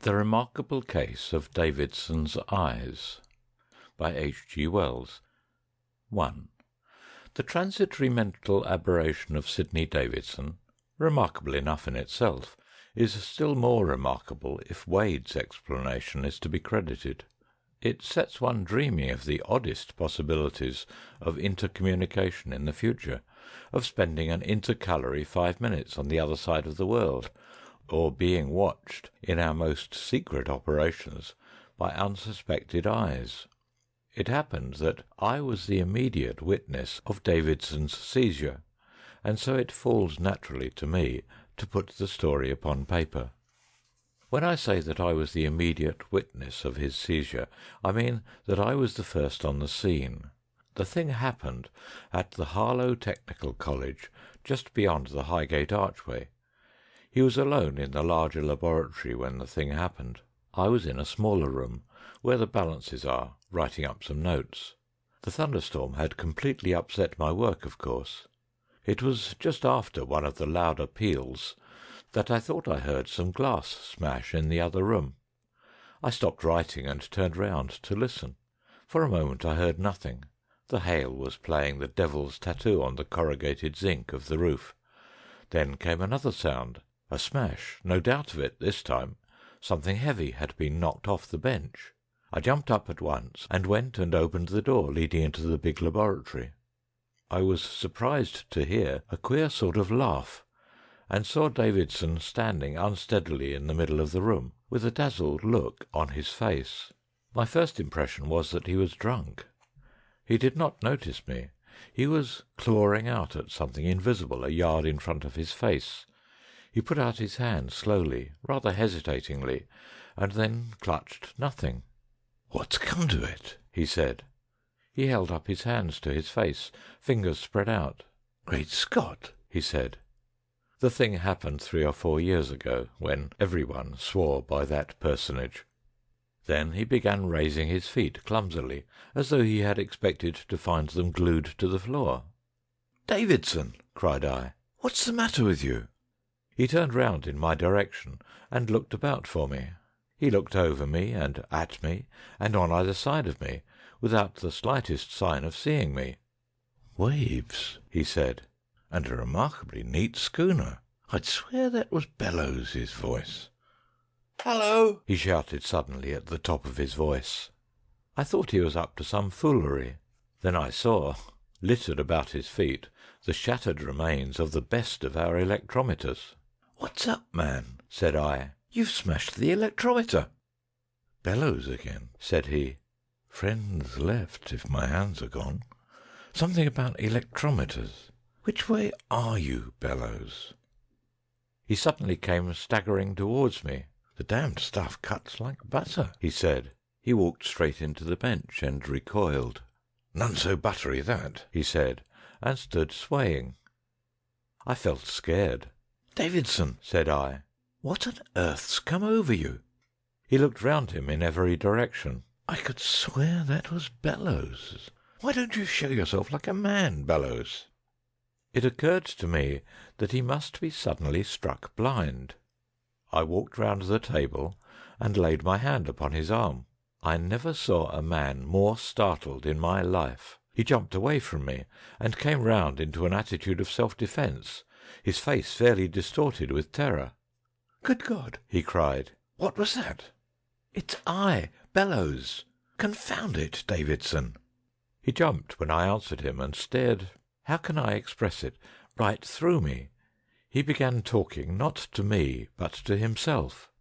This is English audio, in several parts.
The Remarkable Case of Davidson's Eyes by H. G. Wells. 1. The transitory mental aberration of Sidney Davidson, remarkable enough in itself, is still more remarkable if Wade's explanation is to be credited. It sets one dreaming of the oddest possibilities of intercommunication in the future, of spending an intercalary 5 minutes on the other side of the world, or being watched in our most secret operations by unsuspected eyes. It happened that I was the immediate witness of Davidson's seizure, and so it falls naturally to me to put the story upon paper. When I say that I was the immediate witness of his seizure, I mean that I was the first on the scene. The thing happened at the Harlow Technical College, just beyond the Highgate Archway. He was alone in the larger laboratory when the thing happened. I was in a smaller room, where the balances are, writing up some notes. The thunderstorm had completely upset my work, of course. It was just after one of the louder peals that I thought I heard some glass smash in the other room. I stopped writing and turned round to listen. For a moment I heard nothing. The hail was playing the devil's tattoo on the corrugated zinc of the roof. Then came another sound. A smash, no doubt of it this time. Something heavy had been knocked off the bench. I jumped up at once and went and opened the door leading into the big laboratory. I was surprised to hear a queer sort of laugh, and saw Davidson standing unsteadily in the middle of the room, with a dazzled look on his face. My first impression was that he was drunk. He did not notice me. He was clawing out at something invisible a yard in front of his face. He put out his hand slowly, rather hesitatingly, and then clutched nothing. "What's come to it?" he said. He held up his hands to his face, fingers spread out. "Great Scott!" he said. The thing happened 3 or 4 years ago, when everyone swore by that personage. Then he began raising his feet clumsily, as though he had expected to find them glued to the floor. "Davidson!" cried I. "What's the matter with you?" He turned round in my direction and looked about for me. He looked over me and at me and on either side of me, without the slightest sign of seeing me. "Waves," he said, "and a remarkably neat schooner. I'd swear that was Bellows's voice." "Hello!" he shouted suddenly at the top of his voice. I thought he was up to some foolery. Then I saw, littered about his feet, the shattered remains of the best of our electrometers. "What's up, man?" said I. "You've smashed the electrometer." "Bellows again," said he. "Friends left, if my hands are gone. Something about electrometers. Which way are you, Bellows?" He suddenly came staggering towards me. "The damned stuff cuts like butter," he said. He walked straight into the bench and recoiled. "None so buttery, that," he said, and stood swaying. I felt scared. "Davidson," said I, "what on earth's come over you?" He looked round him in every direction. "I could swear that was Bellows. Why don't you show yourself like a man, Bellows?" It occurred to me that he must be suddenly struck blind. I walked round the table and laid my hand upon his arm. I never saw a man more startled in my life. He jumped away from me and came round into an attitude of self-defence, his face fairly distorted with terror. "Good God!" he cried. "What was that?" "It's I, Bellows. Confound it, Davidson!" He jumped when I answered him and stared, how can I express it, right through me. He began talking, not to me, but to himself.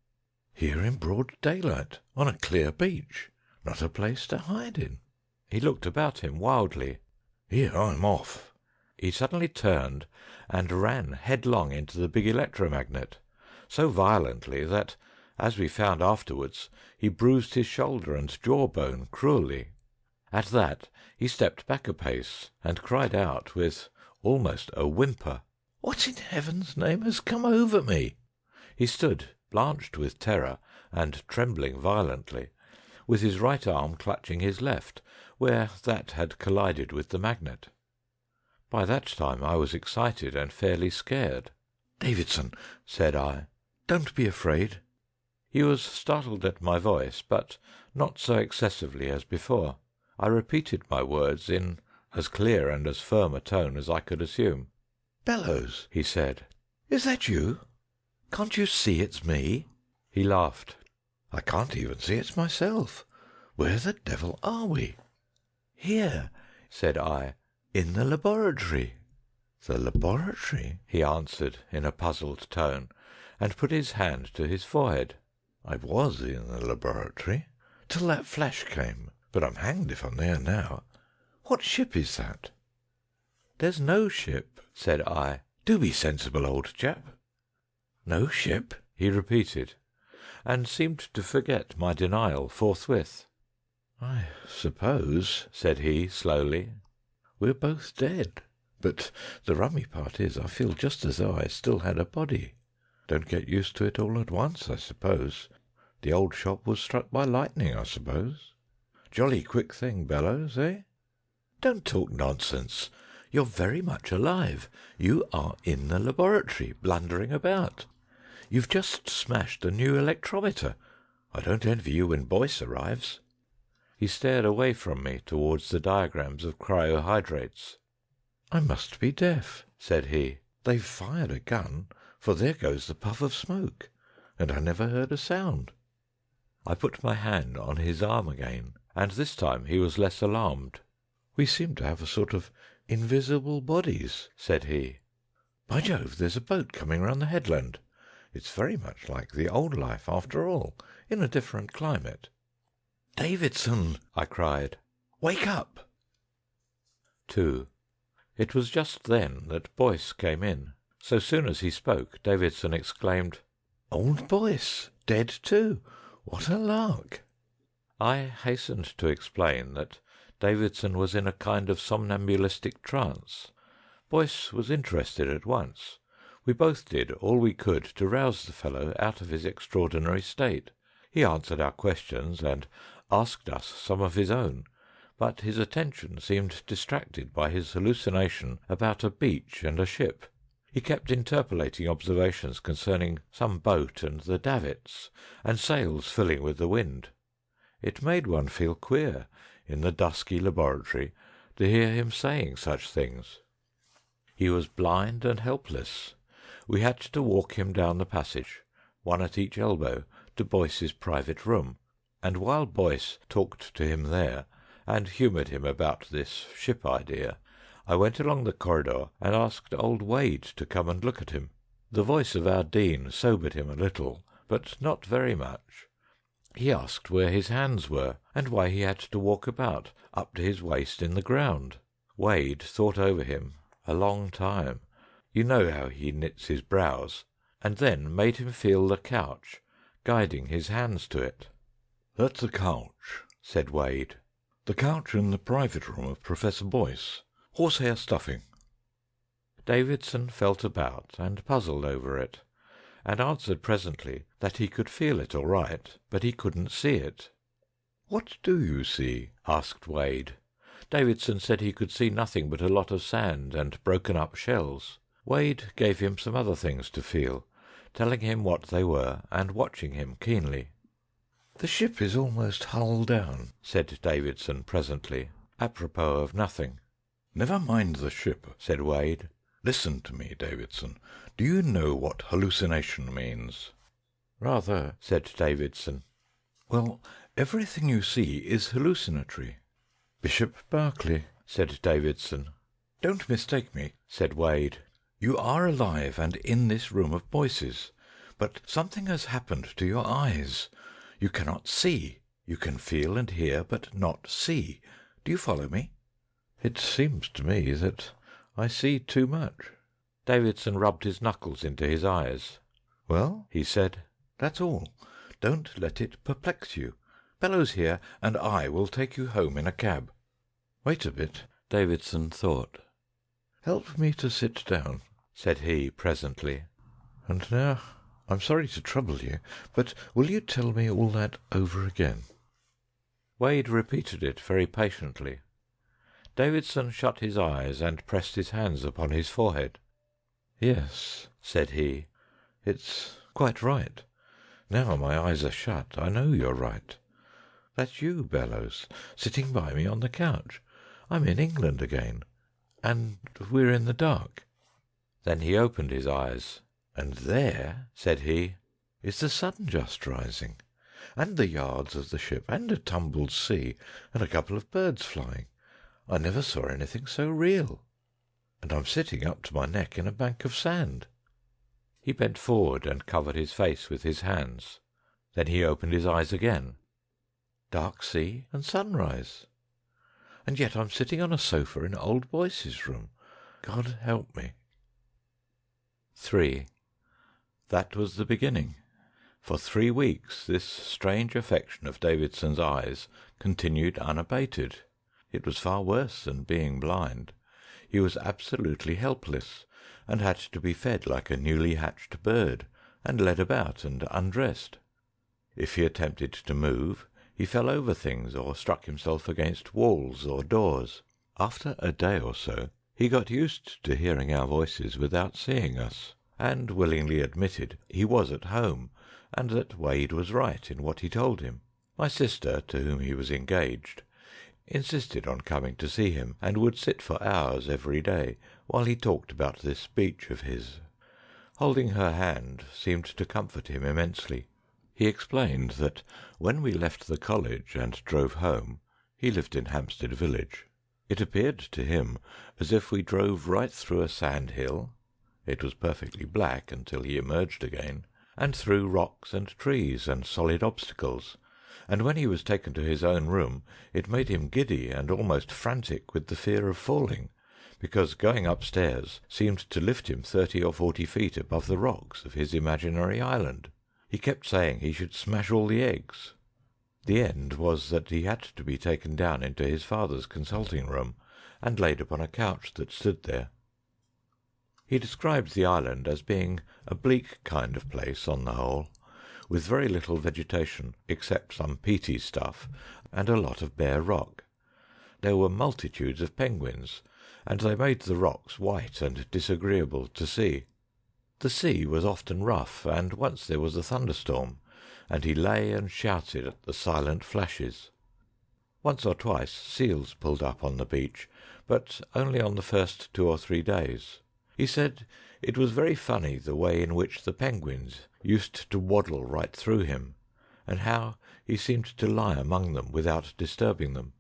"Here in broad daylight, on a clear beach. Not a place to hide in." He looked about him wildly. "Here, I'm off." He suddenly turned and ran headlong into the big electromagnet, so violently that, as we found afterwards, he bruised his shoulder and jawbone cruelly. At that he stepped back a pace and cried out with almost a whimper, "What in heaven's name has come over me?" He stood, blanched with terror and trembling violently, with his right arm clutching his left, where that had collided with the magnet. By that time I was excited and fairly scared. "Davidson," said I, "don't be afraid." He was startled at my voice, but not so excessively as before. I repeated my words in as clear and as firm a tone as I could assume. "Bellows," he said, "is that you? Can't you see it's me?" He laughed. "I can't even see it's myself. Where the devil are we?" "Here," said I, "in the laboratory." "The laboratory?" he answered in a puzzled tone, and put his hand to his forehead. "I was in the laboratory till that flash came, but I'm hanged if I'm there now. What ship is that?" "There's no ship," said I. "Do be sensible, old chap." "No ship?" he repeated, and seemed to forget my denial forthwith. "I suppose," said he slowly, "we're both dead. But the rummy part is, I feel just as though I still had a body. Don't get used to it all at once, I suppose. The old shop was struck by lightning, I suppose. Jolly quick thing, Bellows, eh?" "Don't talk nonsense. You're very much alive. You are in the laboratory, blundering about. You've just smashed a new electrometer. I don't envy you when Boyce arrives." He stared away from me towards the diagrams of cryohydrates. "I must be deaf," said he. "They've fired a gun, for there goes the puff of smoke, and I never heard a sound." I put my hand on his arm again, and this time he was less alarmed. "We seem to have a sort of invisible bodies," said he. "By Jove, there's a boat coming round the headland. It's very much like the old life after all, in a different climate." "Davidson!" I cried. "Wake up!" 2. It was just then that Boyce came in. So soon as he spoke, Davidson exclaimed, "Old Boyce dead too! What a lark!" I hastened to explain that Davidson was in a kind of somnambulistic trance. Boyce was interested at once. We both did all we could to rouse the fellow out of his extraordinary state. He answered our questions and asked us some of his own, but his attention seemed distracted by his hallucination about a beach and a ship. He kept interpolating observations concerning some boat and the davits, and sails filling with the wind. It made one feel queer, in the dusky laboratory, to hear him saying such things. He was blind and helpless. We had to walk him down the passage, one at each elbow, to Boyce's private room, and while Boyce talked to him there, and humoured him about this ship idea, I went along the corridor and asked old Wade to come and look at him. The voice of our Dean sobered him a little, but not very much. He asked where his hands were, and why he had to walk about up to his waist in the ground. Wade thought over him a long time. You know how he knits his brows, and then made him feel the couch, guiding his hands to it. "That's the couch," said Wade. "The couch in the private room of Professor Boyce. Horsehair stuffing." Davidson felt about and puzzled over it, and answered presently that he could feel it all right, but he couldn't see it. "What do you see?" asked Wade. Davidson said he could see nothing but a lot of sand and broken up shells. Wade gave him some other things to feel, telling him what they were and watching him keenly. "The ship is almost hull down," said Davidson presently, apropos of nothing. "Never mind the ship," said Wade. "Listen to me, Davidson. Do you know what hallucination means?" "Rather," said Davidson. "Well, everything you see is hallucinatory." "Bishop Berkeley," said Davidson. "Don't mistake me," said Wade. "You are alive and in this room of Boyce's, but something has happened to your eyes. You cannot see. You can feel and hear, but not see. Do you follow me?" "It seems to me that I see too much." Davidson rubbed his knuckles into his eyes. "Well," he said, "that's all. Don't let it perplex you. Bellows here, and I will take you home in a cab." "Wait a bit," Davidson thought. "Help me to sit down," said he presently. "And now, I'm sorry to trouble you, but will you tell me all that over again?" Wade repeated it very patiently. Davidson shut his eyes and pressed his hands upon his forehead. "Yes," said he, "it's quite right. Now my eyes are shut, I know you're right. That's you, Bellows, sitting by me on the couch. I'm in England again, and we're in the dark." Then he opened his eyes, and there, said he, is the sun just rising, and the yards of the ship, and a tumbled sea, and a couple of birds flying. I never saw anything so real. And I'm sitting up to my neck in a bank of sand." He bent forward and covered his face with his hands. Then he opened his eyes again. Dark sea and sunrise. And yet I'm sitting on a sofa in old Boyce's room. God help me. 3. That was the beginning. For 3 weeks this strange affection of Davidson's eyes continued unabated. It was far worse than being blind. He was absolutely helpless, and had to be fed like a newly hatched bird, and led about and undressed. If he attempted to move, he fell over things or struck himself against walls or doors. After a day or so, he got used to hearing our voices without seeing us, and willingly admitted he was at home, and that Wade was right in what he told him. My sister, to whom he was engaged, insisted on coming to see him, and would sit for hours every day while he talked about this speech of his. Holding her hand seemed to comfort him immensely. He explained that when we left the college and drove home (he lived in Hampstead village), it appeared to him as if we drove right through a sand hill (it was perfectly black until he emerged again), and through rocks and trees and solid obstacles, and when he was taken to his own room it made him giddy and almost frantic with the fear of falling, because going upstairs seemed to lift him 30 or 40 feet above the rocks of his imaginary island. He kept saying he should smash all the eggs. The end was that he had to be taken down into his father's consulting room and laid upon a couch that stood there. He described the island as being a bleak kind of place on the whole, with very little vegetation except some peaty stuff and a lot of bare rock. There were multitudes of penguins, and they made the rocks white and disagreeable to see. The sea was often rough, and once there was a thunderstorm, and he lay and shouted at the silent flashes. Once or twice seals pulled up on the beach, but only on the first 2 or 3 days. He said it was very funny the way in which the penguins used to waddle right through him, and how he seemed to lie among them without disturbing them.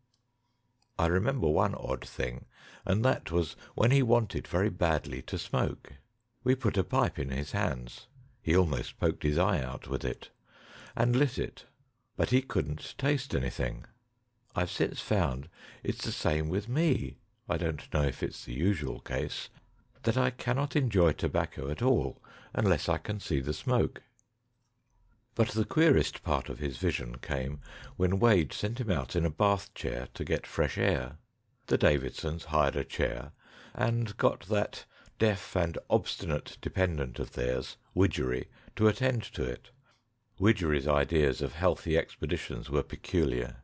I remember one odd thing, and that was when he wanted very badly to smoke. We put a pipe in his hands — he almost poked his eye out with it — and lit it, but he couldn't taste anything. I've since found it's the same with me — I don't know if it's the usual case — that I cannot enjoy tobacco at all unless I can see the smoke. But the queerest part of his vision came when Wade sent him out in a bath chair to get fresh air. The Davidsons hired a chair, and got that deaf and obstinate dependent of theirs, Widgery, to attend to it. Widgery's ideas of healthy expeditions were peculiar.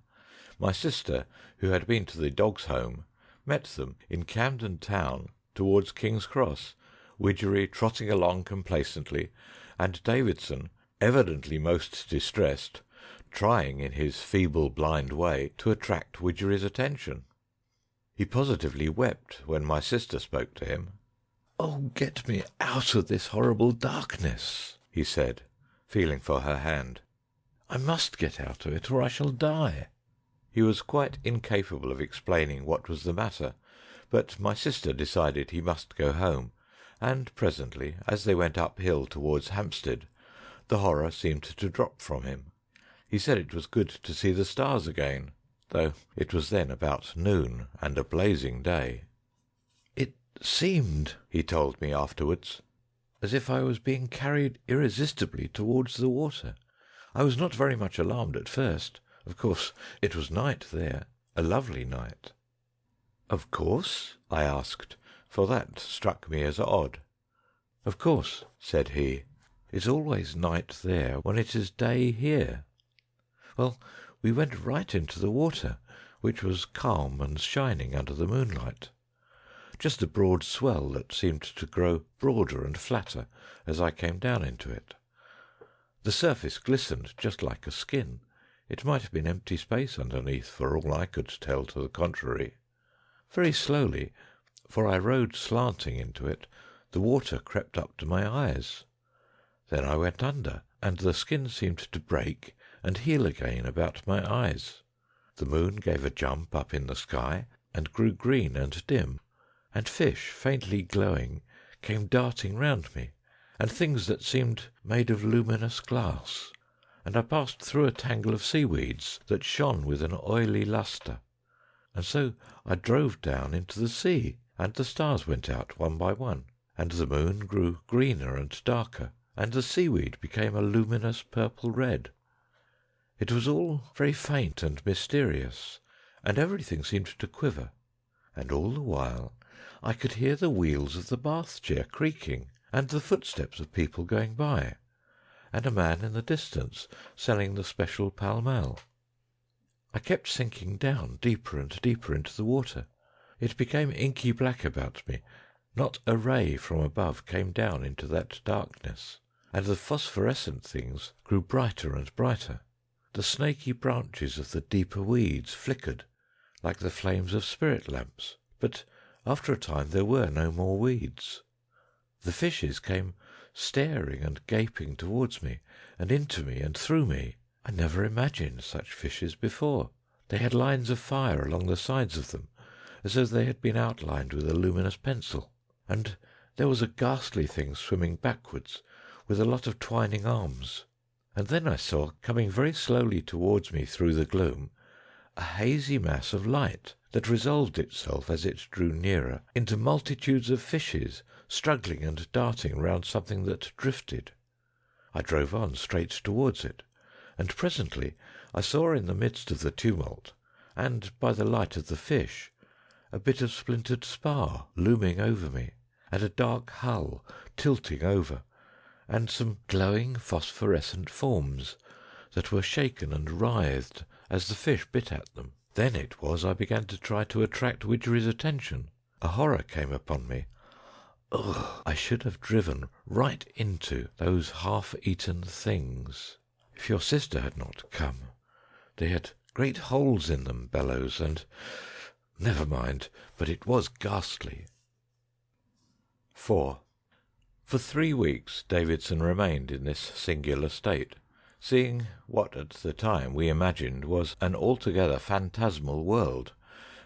My sister, who had been to the Dogs' Home, met them in Camden Town towards King's Cross, Widgery trotting along complacently, and Davidson, evidently most distressed, trying in his feeble blind way to attract Widgery's attention. He positively wept when my sister spoke to him. "Oh, get me out of this horrible darkness," he said, feeling for her hand. "I must get out of it, or I shall die." He was quite incapable of explaining what was the matter, but my sister decided he must go home, and presently, as they went uphill towards Hampstead, the horror seemed to drop from him. He said it was good to see the stars again, though it was then about noon and a blazing day. "It seemed," he told me afterwards, "as if I was being carried irresistibly towards the water. I was not very much alarmed at first. Of course, it was night there, a lovely night." "Of course?" I asked, for that struck me as odd. "Of course," said he. "It's always night there when it is day here. Well, we went right into the water, which was calm and shining under the moonlight. Just a broad swell that seemed to grow broader and flatter as I came down into it. The surface glistened just like a skin. It might have been empty space underneath, for all I could tell to the contrary. Very slowly, for I rode slanting into it, the water crept up to my eyes. Then I went under, and the skin seemed to break and heal again about my eyes. The moon gave a jump up in the sky, and grew green and dim, and fish, faintly glowing, came darting round me, and things that seemed made of luminous glass, and I passed through a tangle of seaweeds that shone with an oily lustre, and so I drove down into the sea, and the stars went out one by one, and the moon grew greener and darker, and the seaweed became a luminous purple red. It was all very faint and mysterious, and everything seemed to quiver, and all the while I could hear the wheels of the bath chair creaking, and the footsteps of people going by, and a man in the distance selling the special Pall Mall. I kept sinking down deeper and deeper into the water. It became inky black about me. Not a ray from above came down into that darkness, and the phosphorescent things grew brighter and brighter. The snaky branches of the deeper weeds flickered like the flames of spirit lamps, but after a time there were no more weeds. The fishes came staring and gaping towards me, and into me and through me. I never imagined such fishes before. They had lines of fire along the sides of them, as though they had been outlined with a luminous pencil, and there was a ghastly thing swimming backwards with a lot of twining arms. And then I saw, coming very slowly towards me through the gloom, a hazy mass of light that resolved itself as it drew nearer into multitudes of fishes struggling and darting round something that drifted. I drove on straight towards it, and presently I saw in the midst of the tumult, and by the light of the fish, a bit of splintered spar looming over me, and a dark hull tilting over, and some glowing phosphorescent forms that were shaken and writhed as the fish bit at them. Then it was I began to try to attract Widgery's attention. A horror came upon me. Ugh! I should have driven right into those half-eaten things if your sister had not come. They had great holes in them, Bellows, and never mind, but it was ghastly. 4. For 3 weeks Davidson remained in this singular state, seeing what at the time we imagined was an altogether phantasmal world,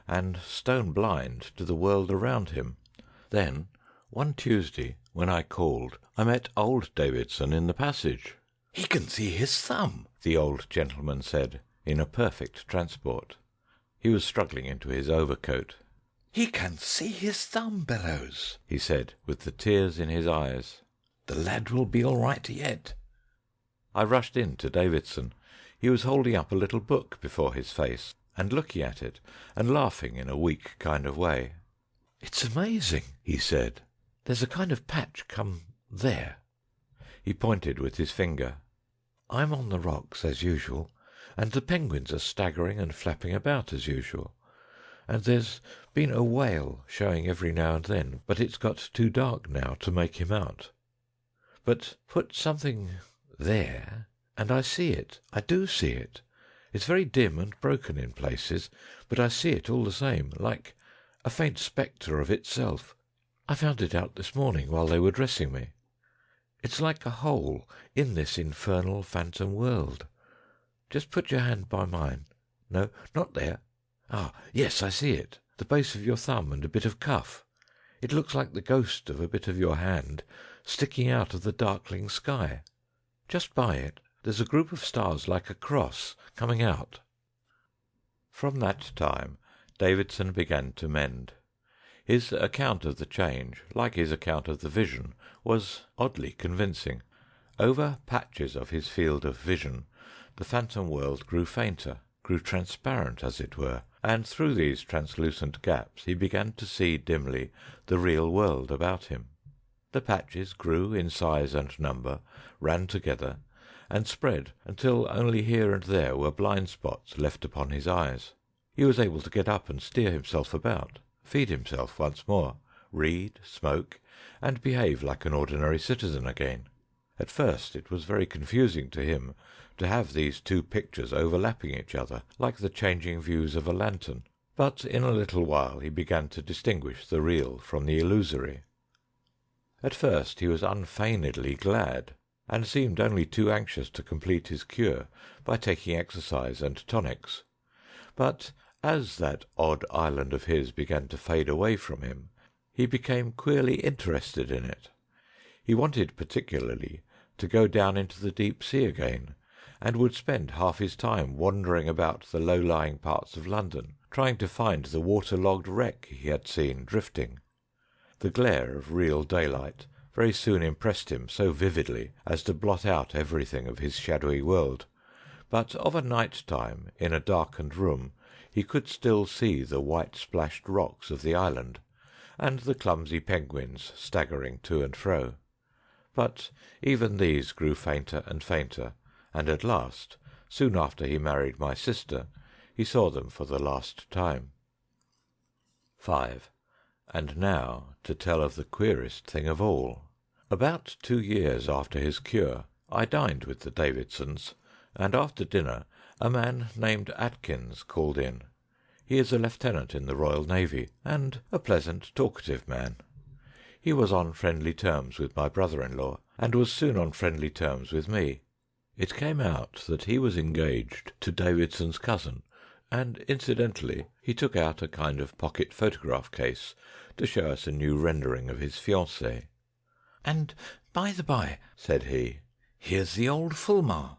and stone blind to the world around him. Then, one Tuesday, when I called, I met old Davidson in the passage. "He can see his thumb," the old gentleman said, in a perfect transport. He was struggling into his overcoat. "He can see his thumb, Bellows," he said, with the tears in his eyes. "The lad will be all right yet." I rushed in to Davidson. He was holding up a little book before his face, and looking at it, and laughing in a weak kind of way. "It's amazing," he said. "There's a kind of patch come there." He pointed with his finger. "I'm on the rocks as usual, and the penguins are staggering and flapping about as usual. And there's been a whale showing every now and then, but it's got too dark now to make him out. But put something there, and I see it. I do see it. It's very dim and broken in places, but I see it all the same, like a faint spectre of itself. I found it out this morning while they were dressing me. It's like a hole in this infernal phantom world. Just put your hand by mine. No, not there. Ah, yes, I see it. The base of your thumb and a bit of cuff. It looks like the ghost of a bit of your hand sticking out of the darkling sky. Just by it, there's a group of stars like a cross coming out." From that time Davidson began to mend. His account of the change, like his account of the vision, was oddly convincing. Over patches of his field of vision the phantom world grew fainter, grew transparent, as it were, and through these translucent gaps he began to see dimly the real world about him. The patches grew in size and number, ran together, and spread until only here and there were blind spots left upon his eyes. He was able to get up and steer himself about, feed himself once more, read, smoke, and behave like an ordinary citizen again. At first it was very confusing to him to have these two pictures overlapping each other like the changing views of a lantern, but in a little while he began to distinguish the real from the illusory. At first he was unfeignedly glad, and seemed only too anxious to complete his cure by taking exercise and tonics. But as that odd island of his began to fade away from him, he became queerly interested in it. He wanted particularly to go down into the deep sea again, and would spend half his time wandering about the low-lying parts of London, trying to find the water-logged wreck he had seen drifting. The glare of real daylight very soon impressed him so vividly as to blot out everything of his shadowy world, but of a night time, in a darkened room, he could still see the white-splashed rocks of the island, and the clumsy penguins staggering to and fro. But even these grew fainter and fainter, and at last, soon after he married my sister, he saw them for the last time. 5. And now to tell of the queerest thing of all. About 2 years after his cure, I dined with the Davidsons, and after dinner a man named Atkins called in. He is a lieutenant in the Royal Navy, and a pleasant, talkative man. He was on friendly terms with my brother-in-law, and was soon on friendly terms with me. It came out that he was engaged to Davidson's cousin, and incidentally he took out a kind of pocket photograph case to show us a new rendering of his fiancée. "And, by the by," said he, "here's the old Fulmar."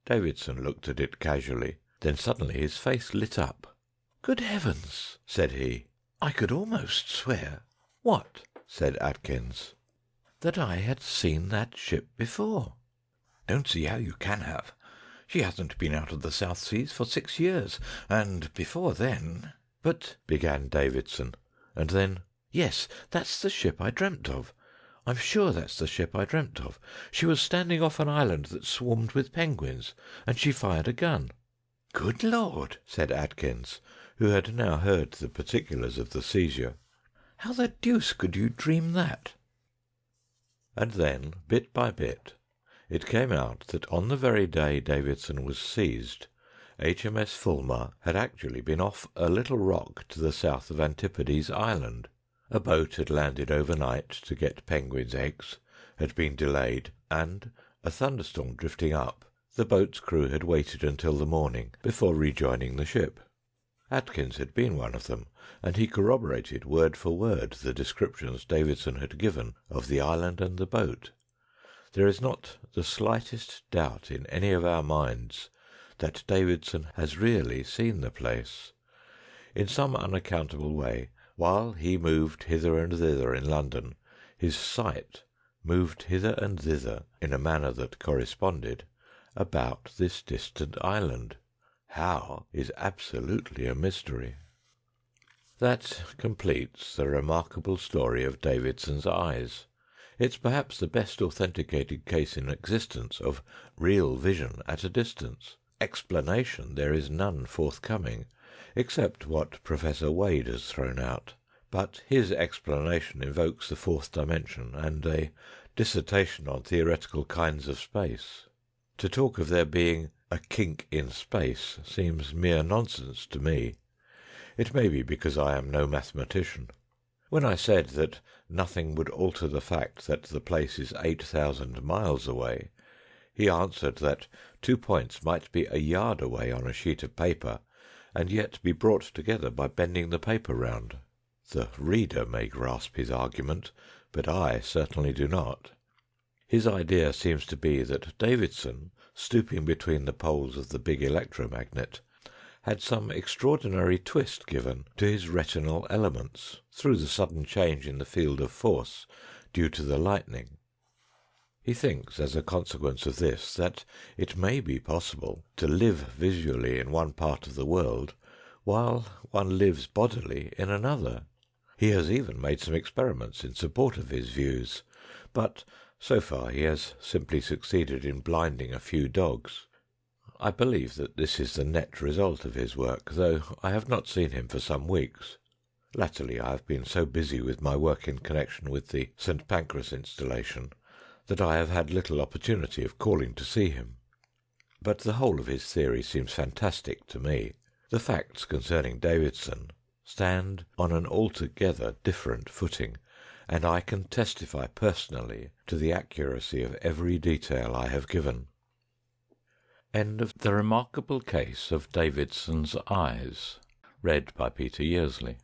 Davidson looked at it casually, then suddenly his face lit up. "Good heavens!" said he, "I could almost swear—" "What?" said Atkins. "That I had seen that ship before." "Don't see how you can have. She hasn't been out of the South Seas for 6 years, and before then—" "But—" began Davidson, and then, "Yes, that's the ship I dreamt of. I'm sure that's the ship I dreamt of. She was standing off an island that swarmed with penguins, and she fired a gun." "Good Lord!" said Atkins, who had now heard the particulars of the seizure. "How the deuce could you dream that?" And then, bit by bit, it came out that on the very day Davidson was seized, HMS Fulmar had actually been off a little rock to the south of Antipodes Island. A boat had landed overnight to get penguins' eggs, had been delayed, and, a thunderstorm drifting up, the boat's crew had waited until the morning before rejoining the ship. Atkins had been one of them, and he corroborated word for word the descriptions Davidson had given of the island and the boat. There is not the slightest doubt in any of our minds that Davidson has really seen the place. In some unaccountable way, while he moved hither and thither in London, his sight moved hither and thither in a manner that corresponded about this distant island. How is absolutely a mystery. That completes the remarkable story of Davidson's eyes. It's perhaps the best authenticated case in existence of real vision at a distance. Explanation there is none forthcoming, except what Professor Wade has thrown out, but his explanation invokes the fourth dimension and a dissertation on theoretical kinds of space. To talk of there being a kink in space seems mere nonsense to me. It may be because I am no mathematician. When I said that nothing would alter the fact that the place is 8,000 miles away, he answered that 2 points might be a yard away on a sheet of paper, and yet be brought together by bending the paper round. The reader may grasp his argument, but I certainly do not. His idea seems to be that Davidson, stooping between the poles of the big electromagnet, had some extraordinary twist given to his retinal elements through the sudden change in the field of force due to the lightning. He thinks, as a consequence of this, that it may be possible to live visually in one part of the world while one lives bodily in another. He has even made some experiments in support of his views, but so far he has simply succeeded in blinding a few dogs. I believe that this is the net result of his work, though I have not seen him for some weeks. Latterly I have been so busy with my work in connection with the St. Pancras installation that I have had little opportunity of calling to see him. But the whole of his theory seems fantastic to me. The facts concerning Davidson stand on an altogether different footing, and I can testify personally to the accuracy of every detail I have given. End of The Remarkable Case of Davidson's Eyes, read by Peter Yearsley.